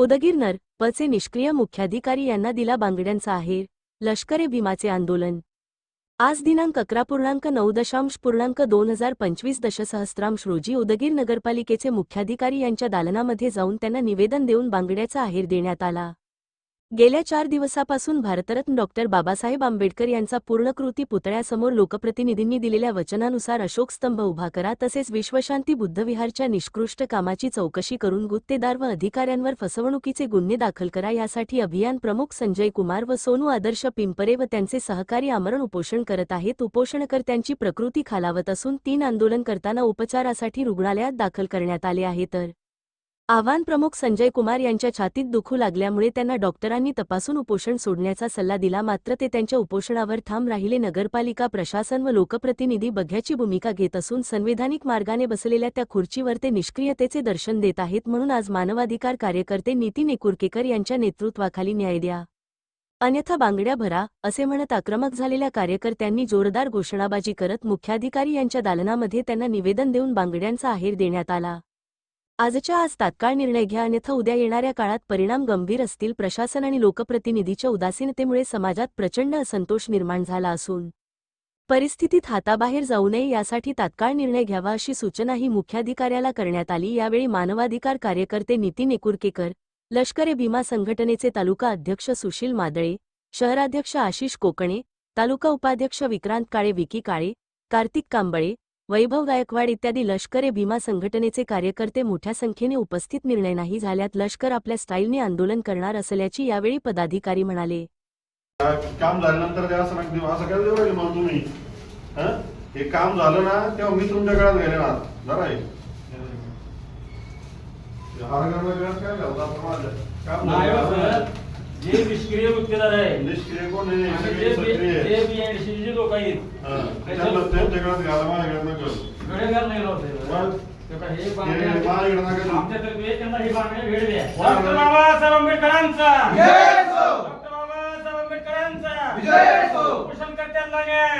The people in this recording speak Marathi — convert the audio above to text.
उदगीर पचे निष्क्रिय मुख्याधिकारी यांना दिला बांगड्यांचा आहेर, लष्करे भीमाचे आंदोलन। आज दिनांक 11.9.2025 दशसहस्रांश रोजी उदगीर नगरपालिकेचे मुख्याधिकारी यांच्या दालनामध्ये जाऊन त्यांना निवेदन देऊन बांगड्याचा आहेर देण्यात आला। गेल्या 4 दिवसापासून भारतरत्न डॉ. बाबासाहेब आंबेडकर यांचा पूर्णकृती पुतळ्यासमोर लोकप्रतिनिधींनी दिलेल्या वचनानुसार अशोक स्तंभ उभा करा तसेच विश्वशांती बुद्धविहारच्या निष्कृष्ट कामाची चौकशी करून गुत्तेदार व अधिकाऱ्यांवर फसवणुकीचे गुन्हे दाखल करा यासाठी अभियान प्रमुख संजय कुमार व सोनू आदर्श पिंपरे व त्यांचे सहकारी आमरण उपोषण करत आहेत। उपोषणकर्त्यांची प्रकृती खालावत असून 3 आंदोलन करताना उपचारासाठी रुग्णालयात दाखल करण्यात आले आहे। तर आव्हान प्रमुख संजय कुमार यांच्या छातीत दुखू लागल्यामुळे त्यांना डॉक्टरांनी तपासून उपोषण सोडण्याचा सल्ला दिला, मात्र ते त्यांच्या उपोषणावर ठाम राहिले। नगरपालिका प्रशासन व लोकप्रतिनिधी बघ्याची भूमिका घेत असून संवैधानिक मार्गाने बसलेल्या त्या खुर्चीवर ते निष्क्रियतेचे दर्शन देत आहेत। म्हणून आज मानवाधिकार कार्यकर्ते नितीन एकुरकेकर यांच्या नेतृत्वाखाली न्याय द्या अन्यथा बांगड्या भरा असे म्हणत आक्रमक झालेल्या कार्यकर्त्यांनी जोरदार घोषणाबाजी करत मुख्याधिकारी यांच्या दालनामध्ये त्यांना निवेदन देऊन बांगड्यांचा आहेर देण्यात आला। आजच्या आज तात्काळ निर्णय घ्या अन्यथा उद्या येणाऱ्या काळात परिणाम गंभीर असतील। प्रशासन आणि लोकप्रतिनिधीच्या उदासीनतेमुळे समाजात प्रचंड असंतोष निर्माण झाला असून परिस्थितीत हाताबाहेर जाऊ नये यासाठी तात्काळ निर्णय घ्यावा अशी सूचनाही मुख्याधिकाऱ्याला करण्यात आली। यावेळी मानवाधिकार कार्यकर्ते नितीन एकुरकेकर, लष्करे भीमा संघटनेचे तालुका अध्यक्ष सुशील मादळे, शहराध्यक्ष आशिष कोकणे, तालुका उपाध्यक्ष विक्रांत काळे, विकी काळे, कार्तिक कांबळे, वैभव गायकवाड इत्यादी लष्करे भीमा संघटनेचे कार्यकर्ते मोठ्या संख्येने उपस्थित। निर्णय नाही झाल्यात लष्कर आपल्या स्टाईलने आंदोलन करणार असल्याची यावेळी पदाधिकारी म्हणाले। काम झाल्यानंतर असं काय देऊ मग तुम्ही हे काम झालं ना तेव्हा मी तुमच्या गळ्यात गेलेणार जरा जे निष्क्रिय गुत्तेदार आहे, निष्क्रिय कोण आहे? लोक आहेत त्यांच्या गळ्यात घाला, माझ्या गळ्यात आमच्यातर्फे त्यांना हे बांगड्या भेट द्या। डॉक्टर बाबासाहेब आंबेडकरांचा डॉक्टर बाबासाहेब आंबेडकरांचा उपोषणकर्त्यांना न्याय